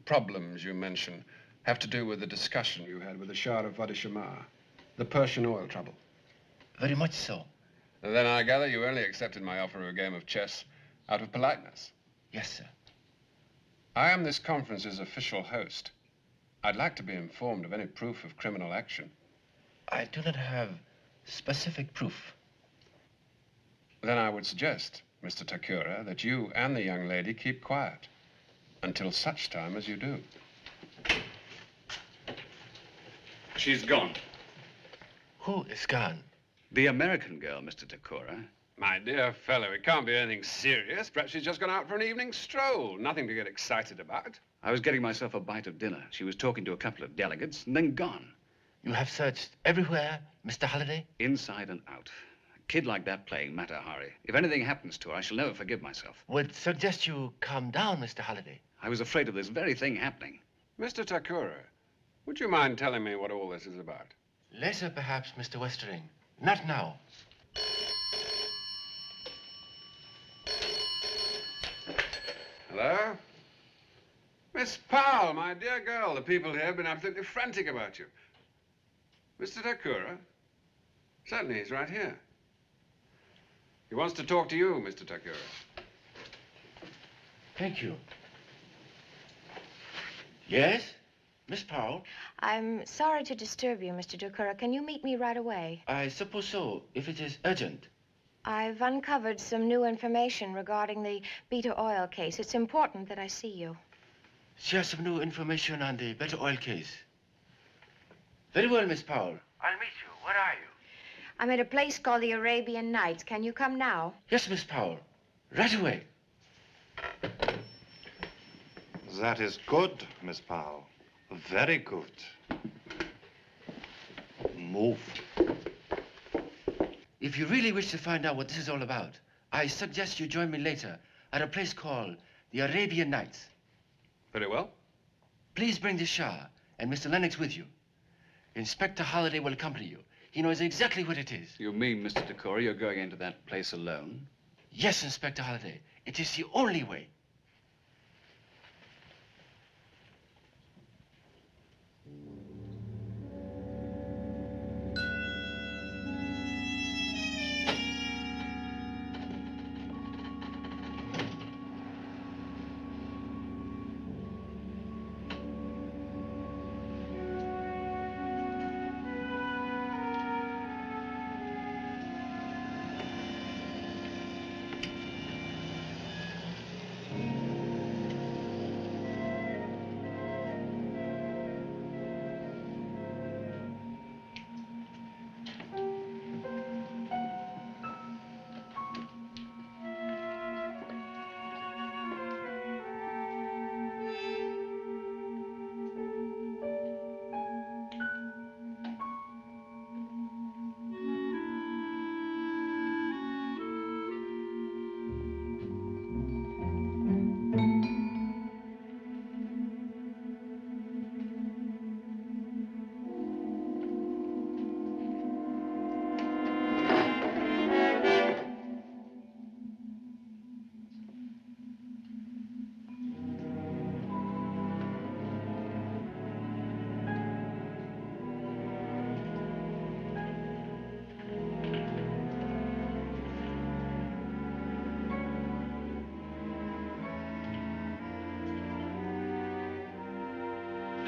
problems you mention have to do with the discussion you had with the Shah of Wadi Shamar, the Persian oil trouble. Very much so. And then I gather you only accepted my offer of a game of chess out of politeness. Yes, sir. I am this conference's official host. I'd like to be informed of any proof of criminal action. I do not have specific proof. Then I would suggest, Mr. Takura, that you and the young lady keep quiet until such time as you do. She's gone. Who is gone? The American girl, Mr. Takura. My dear fellow, it can't be anything serious. Perhaps she's just gone out for an evening stroll. Nothing to get excited about. I was getting myself a bite of dinner. She was talking to a couple of delegates and then gone. You have searched everywhere, Mr. Halliday? Inside and out. A kid like that playing Matahari. If anything happens to her, I shall never forgive myself. Would suggest you calm down, Mr. Halliday. I was afraid of this very thing happening. Mr. Takura, would you mind telling me what all this is about? Later, perhaps, Mr. Westering. Not now. Hello? Miss Powell, my dear girl, the people here have been absolutely frantic about you. Mr. Takura? Certainly, he's right here. He wants to talk to you, Mr. Takura. Thank you. Yes? Miss Powell? I'm sorry to disturb you, Mr. Takura. Can you meet me right away? I suppose so, if it is urgent. I've uncovered some new information regarding the Beta Oil case. It's important that I see you. She has some new information on the Better Oil case. Very well, Miss Powell. I'll meet you. Where are you? I'm at a place called the Arabian Nights. Can you come now? Yes, Miss Powell. Right away. That is good, Miss Powell. Very good. Move. If you really wish to find out what this is all about, I suggest you join me later at a place called the Arabian Nights. Very well. Please bring the Shah and Mr. Lennox with you. Inspector Holliday will accompany you. He knows exactly what it is. You mean, Mr. Takura, you're going into that place alone? Yes, Inspector Holliday. It is the only way.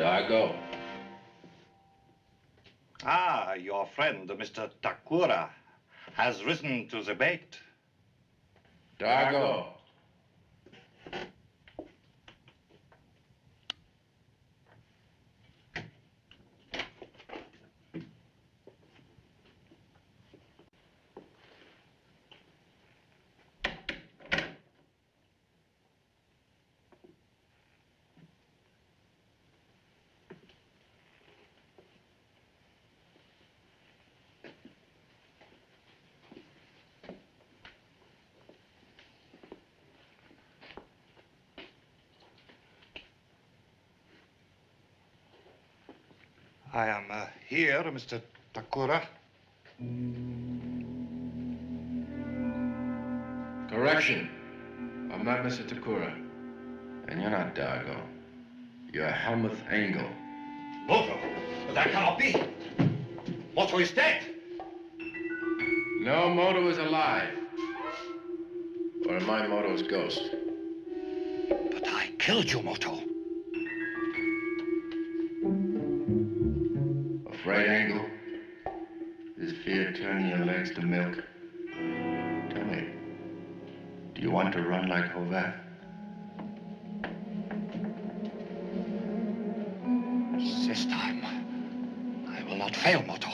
Dargo. Ah, your friend, Mr. Takura, has risen to the bait. Dargo. I am here, Mr. Takura. Correction. I'm not Mr. Takura. And you're not Dargo. You're Helmuth Engel. Moto, that cannot be. Moto is dead. No, Moto is alive. Or am I Moto's ghost? But I killed you, Moto. Afraid, Engel? Does fear turn your legs to milk? Tell me, do you want to run like Hovat? This time, I will not fail, Moto.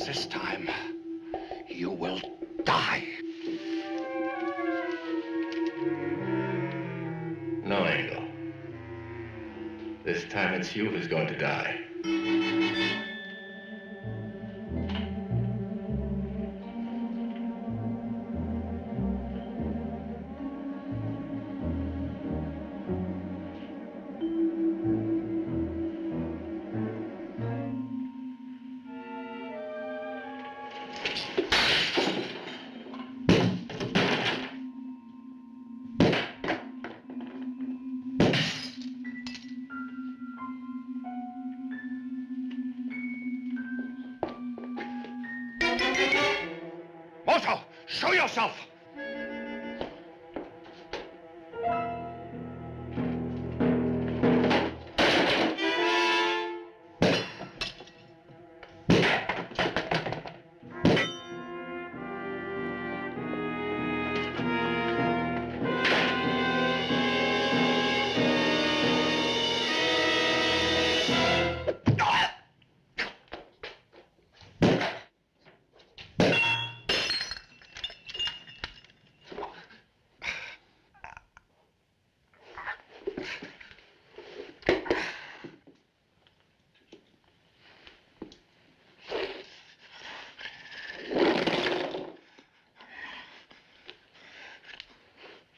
This time, you will die. No, Engel. This time it's you who's going to die. Moto, show yourself!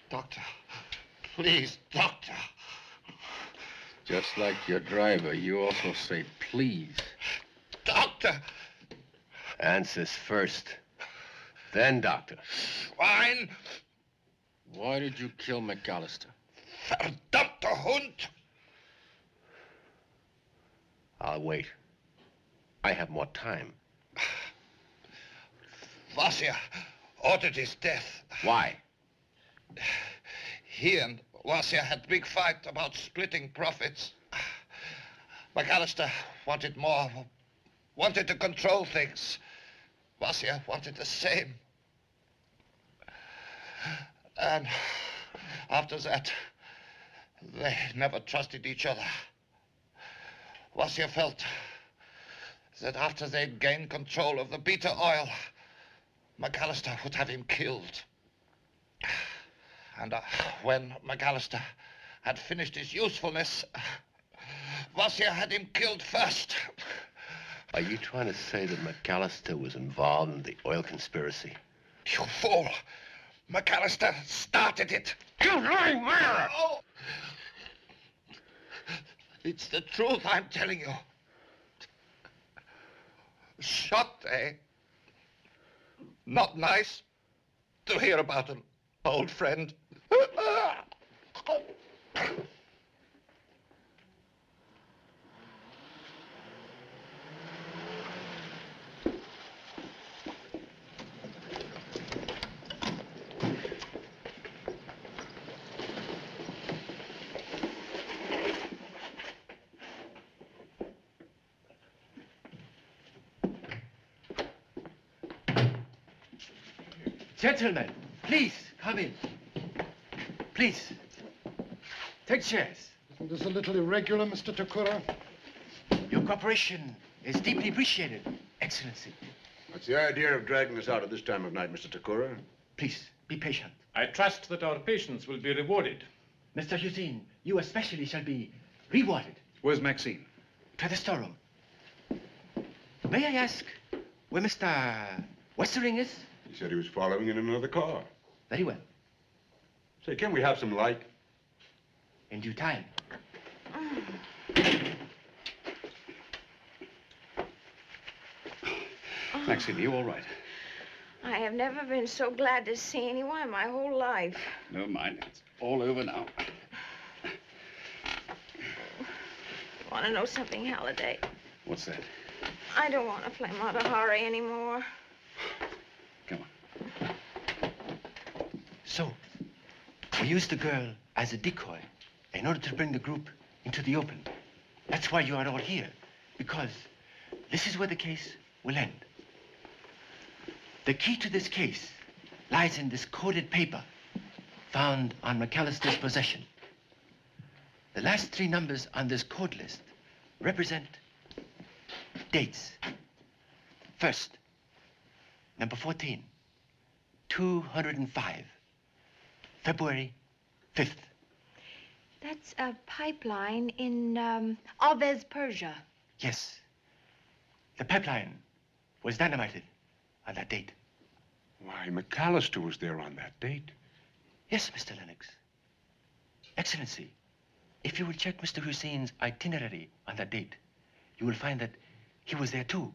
Doctor, please, doctor. Just like your driver, you also say please. Doctor! Answers first, then doctor. Schwein! Why did you kill McAllister? Verdammter Hund! I'll wait. I have more time. Vasya ordered his death. Why? He and Vasya had big fight about splitting profits. McAllister wanted more, wanted to control things. Vasya wanted the same. And after that, they never trusted each other. Vasya felt that after they'd gained control of the beta oil, McAllister would have him killed. And when McAllister had finished his usefulness, Vasya had him killed first. Are you trying to say that McAllister was involved in the oil conspiracy? You fool! McAllister started it. You lying liar! Oh! It's the truth I'm telling you. Shot, eh? Not nice to hear about an old friend. Gentlemen, please, come in. Please, take chairs. Isn't this a little irregular, Mr. Takura? Your cooperation is deeply appreciated, Excellency. What's the idea of dragging us out at this time of night, Mr. Takura? Please, be patient. I trust that our patience will be rewarded. Mr. Hussein, you especially shall be rewarded. Where's Maxine? To the storeroom. May I ask where Mr. Westering is? He said he was following in another car. Very well. Say, can we have some light? In due time. Maxine, are you all right? I have never been so glad to see anyone in my whole life. Never mind. It's all over now. Want to know something, Halliday? What's that? I don't want to play Matahari anymore. Come on. So, we used the girl as a decoy in order to bring the group into the open. That's why you are all here, because this is where the case will end. The key to this case lies in this coded paper found on McAllister's possession. The last 3 numbers on this code list represent dates. First, number 14, 205, February 5th. That's a pipeline in Alves, Persia. Yes. The pipeline was dynamited on that date. Why, McAllister was there on that date. Yes, Mr. Lennox. Excellency, if you will check Mr. Hussein's itinerary on that date, you will find that he was there too.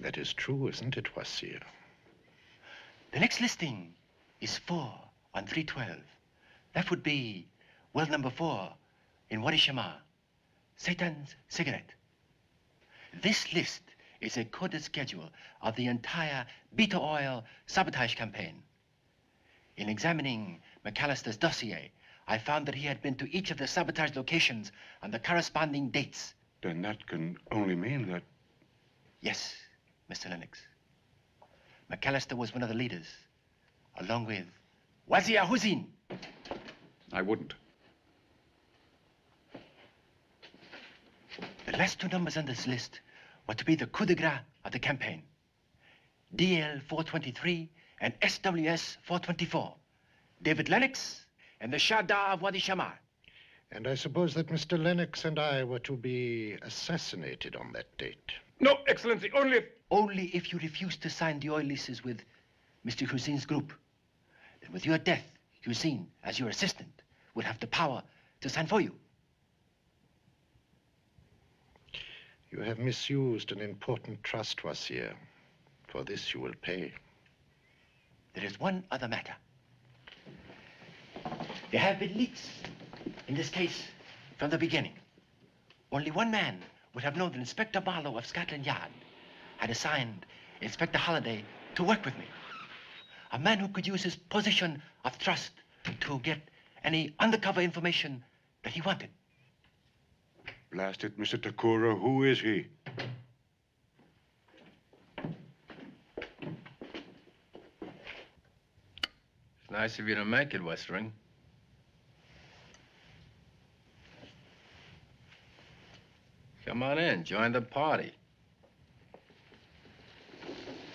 That is true, isn't it, Wazir? The next listing is 4 on 312. That would be well number 4 in Wadi Shamar, Satan's cigarette. This list is a coded schedule of the entire beta oil sabotage campaign. In examining McAllister's dossier, I found that he had been to each of the sabotage locations on the corresponding dates. Then that can only mean that... Yes, Mr. Lennox. McAllister was one of the leaders, along with Wazir Hussein. I wouldn't. The last 2 numbers on this list were to be the coup de grace of the campaign. DL 423 and SWS 424. David Lennox and the Shah of Wadi Shamar. And I suppose that Mr. Lennox and I were to be assassinated on that date. No, Excellency, only if... Only if you refuse to sign the oil leases with Mr. Hussein's group. Then with your death, Hussein, as your assistant, will have the power to sign for you. You have misused an important trust, Wazir. For this you will pay. There is one other matter. There have been leaks in this case from the beginning. Only one man would have known that Inspector Barlow of Scotland Yard had assigned Inspector Halliday to work with me. A man who could use his position of trust to get any undercover information that he wanted. Blast it, Mr. Takura, who is he? It's nice of you to make it, Westering. Come on in, join the party.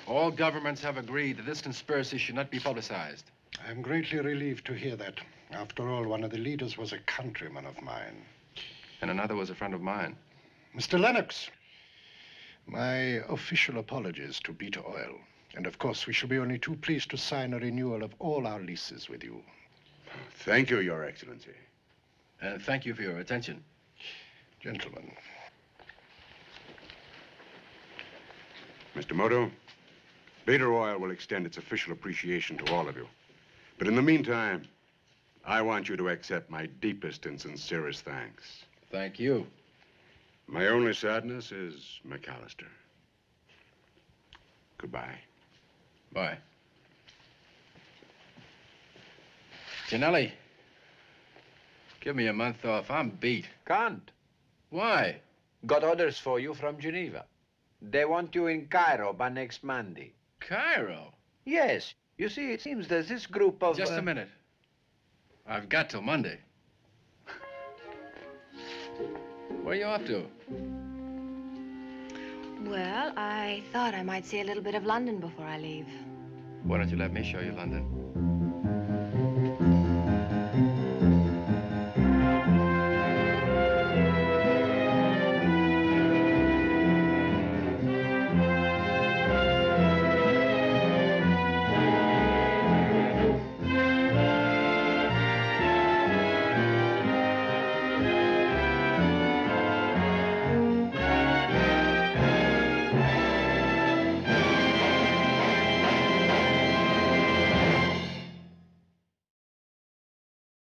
All governments have agreed that this conspiracy should not be publicized. I'm greatly relieved to hear that. After all, one of the leaders was a countryman of mine. And another was a friend of mine. Mr. Lennox, my official apologies to Beta Oil. And of course, we shall be only too pleased to sign a renewal of all our leases with you. Thank you, Your Excellency. And thank you for your attention. Gentlemen. Mr. Moto, Beta Oil will extend its official appreciation to all of you. But in the meantime, I want you to accept my deepest and sincerest thanks. Thank you. My only sadness is McAllister. Goodbye. Bye. Gianelli, give me a month off. I'm beat. Can't. Why? Got orders for you from Geneva. They want you in Cairo by next Monday. Cairo? Yes. You see, it seems there's this group of... Just a minute. I've got till Monday. Where are you off to? Well, I thought I might see a little bit of London before I leave. Why don't you let me show you London?